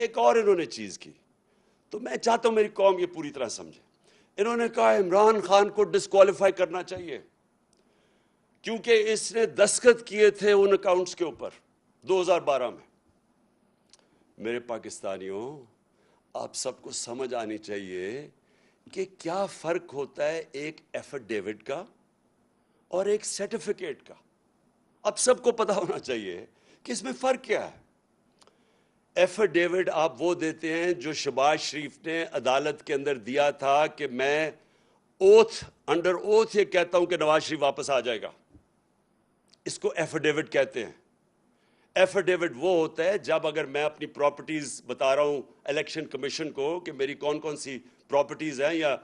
ایک اور انہوں نے چیز کی، تو میں چاہتا ہوں میری قوم یہ پوری طرح سمجھے. انہوں نے کہا عمران خان کو ڈسکوالیفائی کرنا چاہیے کیونکہ اس نے دستخط کیے تھے ان اکاؤنٹس کے اوپر 2012 میں. میرے پاکستانیوں، آپ سب کو سمجھ آنی چاہیے کہ کیا فرق ہوتا ہے ایک ایفیڈیوٹ کا اور ایک سرٹیفکیٹ کا. اب سب کو پتا ہونا چاہیے کہ اس میں فرق کیا ہے. ایفیڈیوٹ آپ وہ دیتے ہیں جو شہباز شریف نے عدالت کے اندر دیا تھا کہ میں انڈر اوتھ یہ کہتا ہوں کہ نواز شریف واپس آ جائے گا. اس کو ایفیڈیوٹ کہتے ہیں. ایفیڈیوٹ وہ ہوتا ہے جب اگر میں اپنی پراپرٹیز بتا رہا ہوں الیکشن کمیشن کو کہ میری کون کون سی پراپرٹیز ہیں، یا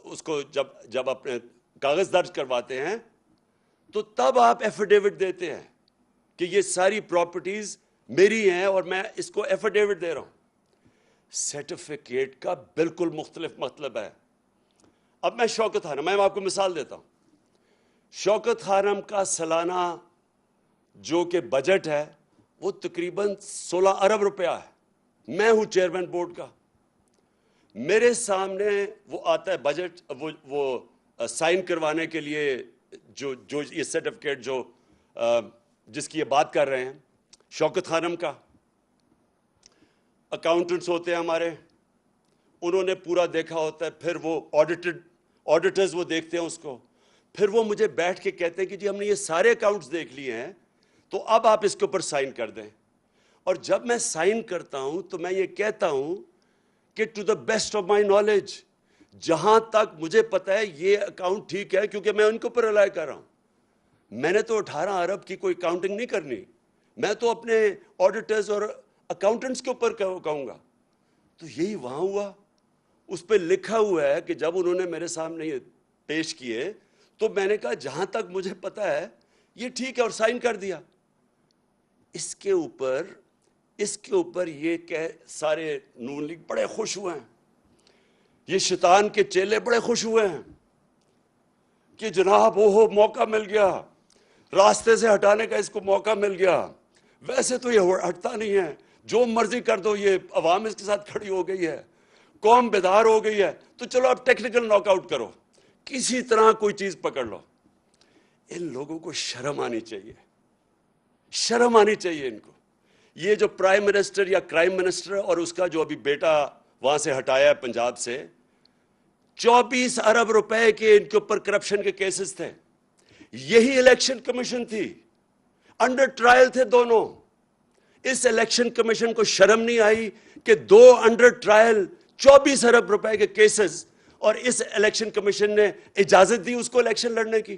اس کو جب اپنے کاغذ درج کرواتے ہیں تو تب آپ ایفیڈیوٹ دیتے ہیں کہ یہ ساری پراپرٹیز میری ہیں اور میں اس کو ایفیڈیوٹ دے رہا ہوں. سرٹیفکیٹ کا بالکل مختلف مطلب ہے. اب میں شوکت خانم، میں آپ کو مثال دیتا ہوں. شوکت خانم کا سالانہ جو کہ بجٹ ہے وہ تقریباً 16 ارب روپیہ ہے. میں ہوں چیئرمین بورڈ کا. میرے سامنے وہ آتا ہے بجٹ، وہ سائن کروانے کے لیے جو یہ سرٹیفکیٹ جس کی یہ بات کر رہے ہیں شوکت خانم کا. اکاؤنٹنٹس ہوتے ہیں ہمارے، انہوں نے پورا دیکھا ہوتا ہے، پھر وہ آڈیٹرز وہ دیکھتے ہیں اس کو، پھر وہ مجھے بیٹھ کے کہتے ہیں کہ جی ہم نے یہ سارے اکاؤنٹس دیکھ لیے ہیں تو اب آپ اس کے اوپر سائن کر دیں. اور جب میں سائن کرتا ہوں تو میں یہ کہتا ہوں کہ to the best of my knowledge, جہاں تک مجھے پتا ہے یہ اکاؤنٹ ٹھیک ہے، کیونکہ میں ان کے اوپر رلائی کر رہا ہوں. میں نے تو 18 ارب کی کوئی کاؤنٹنگ نہیں کرنی، میں تو اپنے آڈیٹرز اور اکاؤنٹنٹس کے اوپر کہوں گا. تو یہی وہاں ہوا. اس پہ لکھا ہوا ہے کہ جب انہوں نے میرے سامنے یہ پیش کیے تو میں نے کہا جہاں تک مجھے پتا ہے یہ ٹھیک ہے، اور سائن کر دیا. اس کے اوپر یہ کہ سارے نون لیگ بڑے خوش ہوئے ہیں، یہ شیطان کے چیلے بڑے خوش ہوئے ہیں کہ جناب موقع مل گیا، راستے سے ہٹانے کا اس کو موقع مل گیا. ویسے تو یہ ہٹتا نہیں ہے، جو مرضی کر دو، یہ عوام اس کے ساتھ کھڑی ہو گئی ہے، قوم بیدار ہو گئی ہے، تو چلو اب ٹیکنیکل ناک آؤٹ کرو، کسی طرح کوئی چیز پکڑ لو. ان لوگوں کو شرم آنی چاہیے، شرم آنی چاہیے ان کو. یہ جو پرائم منسٹر یا کرائم منسٹر اور اس کا جو ابھی بیٹا وہاں سے ہٹایا ہے پنجاب سے، 24 ارب روپے کے ان کے اوپر کرپشن کے کیسز تھے. یہی الیکشن کمیشن تھی، انڈر ٹرائل تھے دونوں. اس الیکشن کمیشن کو شرم نہیں آئی کہ 2 انڈر ٹرائل 24 ارب روپے کے کیسز، اور اس الیکشن کمیشن نے اجازت دی اس کو الیکشن لڑنے کی.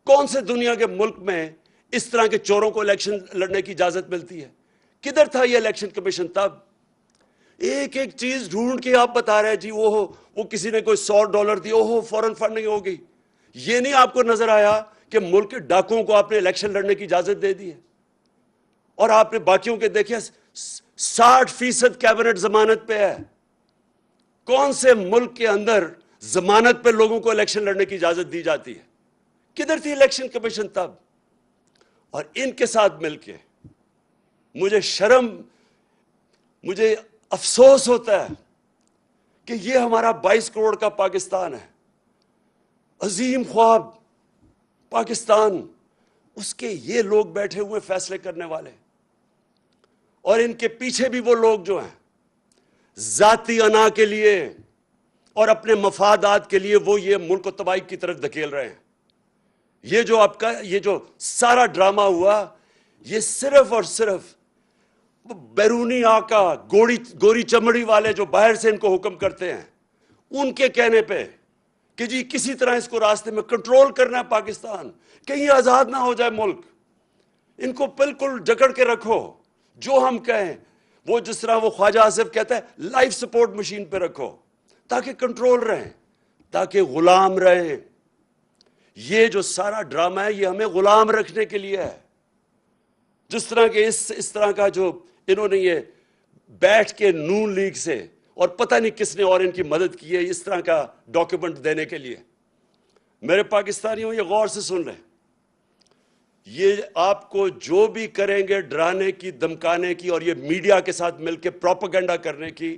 کون سے دنیا کے ملک میں اس طرح کے چوروں کو الیکشن لڑنے کی اجازت ملتی ہے؟ کدھر تھا یہ الیکشن کمیشن تب؟ ایک ایک چیز ڈھونڈ کے آپ بتا رہے جی وہ کسی نے کوئی $100 دی، فوراً فنڈنگ ہو گئی. یہ نہیں آپ کو نظر آیا کہ ملک کے ڈاکوؤں کو آپ نے الیکشن لڑنے کی اجازت دے دی ہے؟ اور آپ نے باقیوں کے دیکھے 60% کیبنٹ ضمانت پہ ہے. کون سے ملک کے اندر ضمانت پہ لوگوں کو الیکشن لڑنے کی اجازت دی جاتی ہے؟ کدھر تھی الیکشن کمیشن تب؟ اور ان کے ساتھ مل کے مجھے افسوس ہوتا ہے کہ یہ ہمارا 22 کروڑ کا پاکستان ہے، عظیم خواب پاکستان، اس کے یہ لوگ بیٹھے ہوئے فیصلے کرنے والے، اور ان کے پیچھے بھی وہ لوگ جو ہیں ذاتی انا کے لیے اور اپنے مفادات کے لیے وہ یہ ملک کو تباہی کی طرف دھکیل رہے ہیں. یہ جو آپ کا یہ جو سارا ڈرامہ ہوا، یہ صرف اور صرف بیرونی آقا گوری چمڑی والے جو باہر سے ان کو حکم کرتے ہیں، ان کے کہنے پہ کہ جی کسی طرح اس کو راستے میں کنٹرول کرنا ہے پاکستان، کہیں آزاد نہ ہو جائے ملک، ان کو بالکل جکڑ کے رکھو، جو ہم کہیں وہ جس طرح وہ خواجہ آصف کہتا ہے لائف سپورٹ مشین پہ رکھو تاکہ کنٹرول رہیں، تاکہ غلام رہیں. یہ جو سارا ڈرامہ ہے یہ ہمیں غلام رکھنے کے لیے ہے. جس طرح کہ اس طرح کا جو انہوں نے یہ بیٹھ کے نون لیگ سے اور پتہ نہیں کس نے اور ان کی مدد کی ہے اس طرح کا ڈاکیومنٹ دینے کے لیے. میرے پاکستانیوں یہ غور سے سن لیں، یہ آپ کو جو بھی کریں گے ڈرانے کی، دمکانے کی اور یہ میڈیا کے ساتھ مل کے پروپیگنڈا کرنے کی،